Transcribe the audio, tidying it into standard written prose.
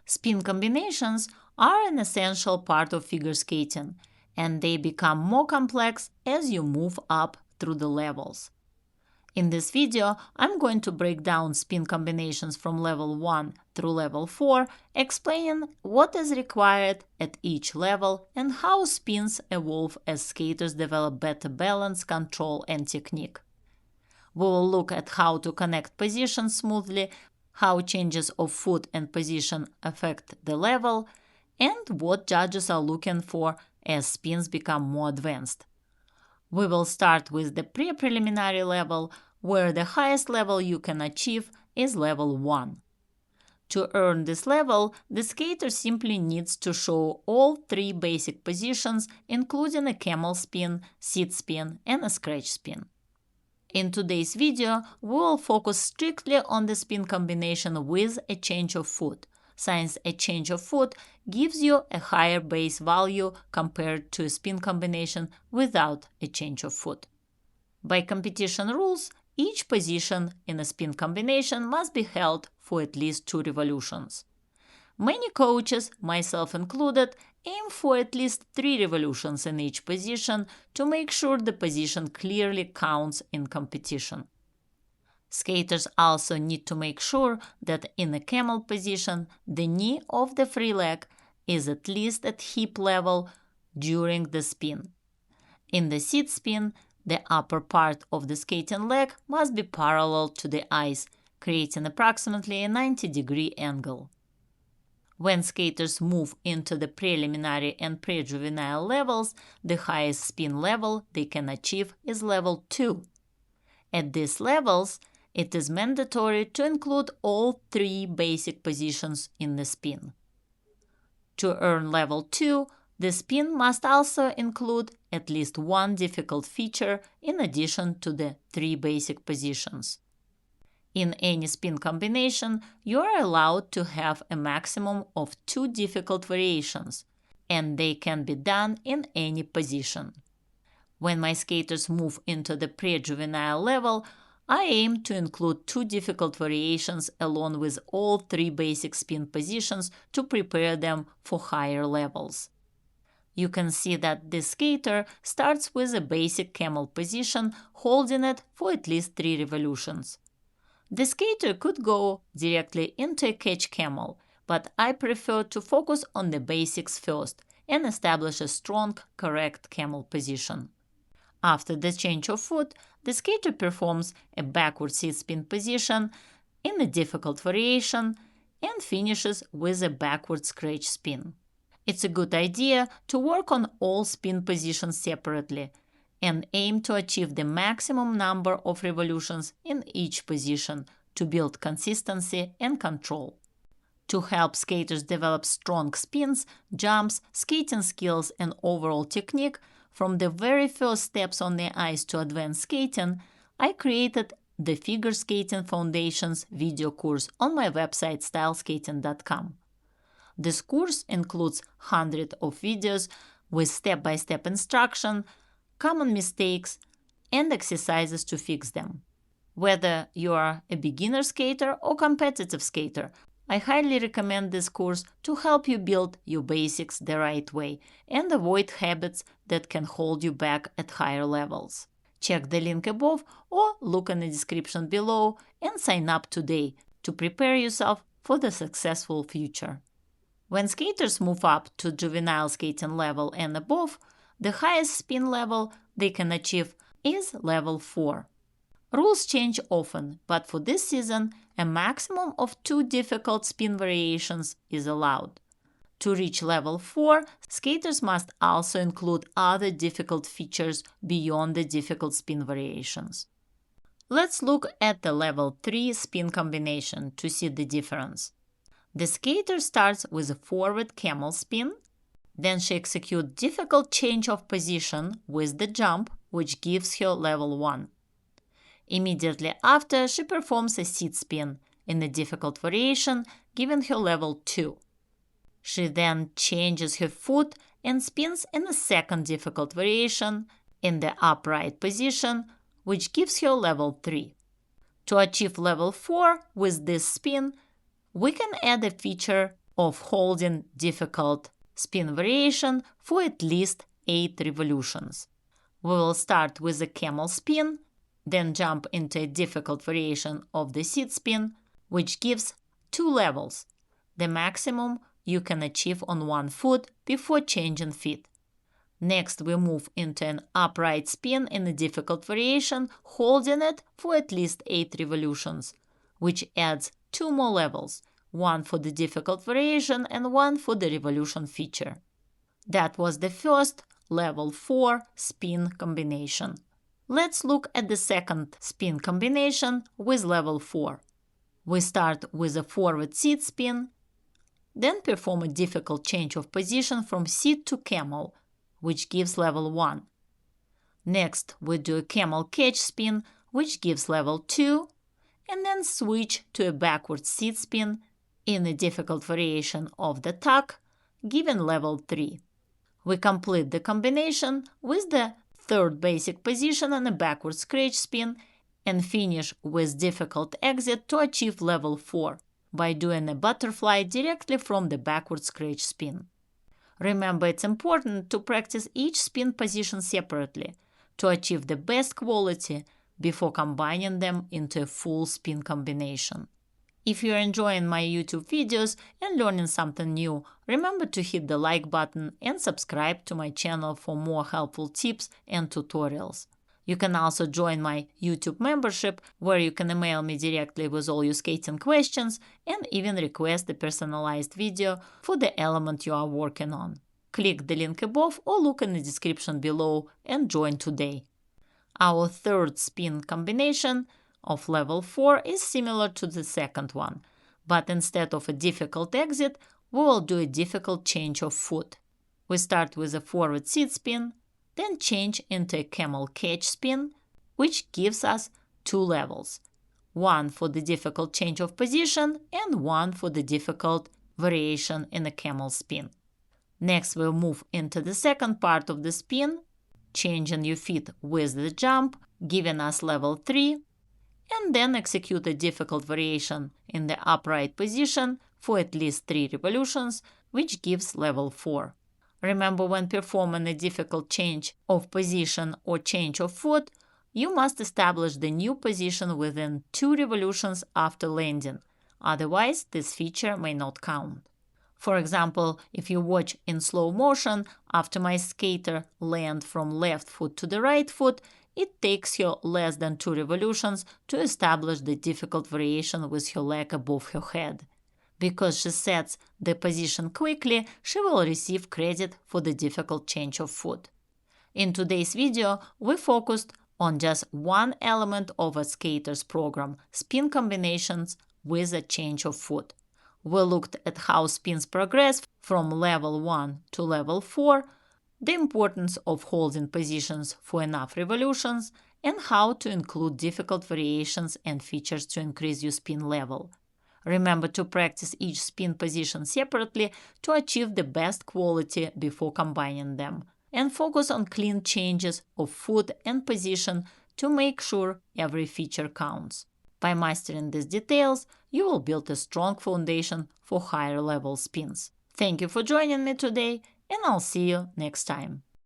Spin combinations are an essential part of figure skating, and they become more complex as you move up through the levels. In this video, I'm going to break down spin combinations from level 1 through level 4, explaining what is required at each level and how spins evolve as skaters develop better balance, control, and technique. We will look at how to connect positions smoothly, how changes of foot and position affect the level, and what judges are looking for as spins become more advanced. We will start with the pre-preliminary level, where the highest level you can achieve is level 1. To earn this level, the skater simply needs to show all 3 basic positions, including a camel spin, seat spin, and a scratch spin. In today's video, we will focus strictly on the spin combination with a change of foot, since a change of foot gives you a higher base value compared to a spin combination without a change of foot. By competition rules, each position in a spin combination must be held for at least 2 revolutions. Many coaches, myself included, aim for at least 3 revolutions in each position to make sure the position clearly counts in competition. Skaters also need to make sure that in a camel position, the knee of the free leg is at least at hip level during the spin. In the seat spin, the upper part of the skating leg must be parallel to the ice, creating approximately a 90-degree angle. When skaters move into the preliminary and pre-juvenile levels, the highest spin level they can achieve is level 2. At these levels, it is mandatory to include all 3 basic positions in the spin. To earn level 2, the spin must also include at least 1 difficult feature in addition to the 3 basic positions. In any spin combination, you are allowed to have a maximum of 2 difficult variations, and they can be done in any position. When my skaters move into the pre-juvenile level, I aim to include 2 difficult variations along with all 3 basic spin positions to prepare them for higher levels. You can see that this skater starts with a basic camel position, holding it for at least 3 revolutions. The skater could go directly into a catch camel, but I prefer to focus on the basics first and establish a strong, correct camel position. After the change of foot, the skater performs a backward seat spin position in a difficult variation and finishes with a backward scratch spin. It's a good idea to work on all spin positions separately and aim to achieve the maximum number of revolutions in each position to build consistency and control. To help skaters develop strong spins, jumps, skating skills, and overall technique, from the very first steps on the ice to advanced skating, I created the Figure Skating Foundations video course on my website styleskating.com. This course includes hundreds of videos with step-by-step instruction, common mistakes, and exercises to fix them. Whether you are a beginner skater or competitive skater, I highly recommend this course to help you build your basics the right way and avoid habits that can hold you back at higher levels. Check the link above or look in the description below and sign up today to prepare yourself for the successful future. When skaters move up to juvenile skating level and above, the highest spin level they can achieve is level 4. Rules change often, but for this season, a maximum of 2 difficult spin variations is allowed. To reach level 4, skaters must also include other difficult features beyond the difficult spin variations. Let's look at the level 3 spin combination to see the difference. The skater starts with a forward camel spin, then she executes difficult change of position with the jump, which gives her level 1. Immediately after, she performs a seat spin in a difficult variation, giving her level 2. She then changes her foot and spins in a second difficult variation in the upright position, which gives her level 3. To achieve level 4 with this spin, we can add a feature of holding difficult spin variation for at least 8 revolutions. We will start with a camel spin, then jump into a difficult variation of the seat spin, which gives 2 levels, the maximum you can achieve on one foot before changing feet. Next, we move into an upright spin in a difficult variation, holding it for at least 8 revolutions, which adds 2 more levels, one for the difficult variation and one for the revolution feature. That was the first level 4 spin combination. Let's look at the second spin combination with level 4. We start with a forward seat spin, then perform a difficult change of position from seat to camel, which gives level 1. Next, we do a camel catch spin, which gives level 2, and then switch to a backward seat spin in a difficult variation of the tuck, giving level 3. We complete the combination with the third basic position and a backward scratch spin, and finish with difficult exit to achieve level 4 by doing a butterfly directly from the backward scratch spin. Remember, it's important to practice each spin position separately to achieve the best quality before combining them into a full spin combination. If you're enjoying my YouTube videos and learning something new, remember to hit the like button and subscribe to my channel for more helpful tips and tutorials. You can also join my YouTube membership, where you can email me directly with all your skating questions and even request a personalized video for the element you are working on. Click the link above or look in the description below and join today. Our third spin combination of level 4 is similar to the second one, but instead of a difficult exit, we will do a difficult change of foot. We start with a forward seat spin, then change into a camel catch spin, which gives us 2 levels, one for the difficult change of position and one for the difficult variation in a camel spin. Next, we'll move into the second part of the spin, changing your feet with the jump, giving us level 3, and then execute a difficult variation in the upright position for at least 3 revolutions, which gives level 4. Remember, when performing a difficult change of position or change of foot, you must establish the new position within 2 revolutions after landing, otherwise this feature may not count. For example, if you watch in slow motion, after my skater lands from left foot to the right foot, it takes her less than 2 revolutions to establish the difficult variation with her leg above her head. Because she sets the position quickly, she will receive credit for the difficult change of foot. In today's video, we focused on just one element of a skater's program, spin combinations with a change of foot. We looked at how spins progress from level 1 to level 4, the importance of holding positions for enough revolutions, and how to include difficult variations and features to increase your spin level. Remember to practice each spin position separately to achieve the best quality before combining them, and focus on clean changes of foot and position to make sure every feature counts. By mastering these details, you will build a strong foundation for higher level spins. Thank you for joining me today, and I'll see you next time.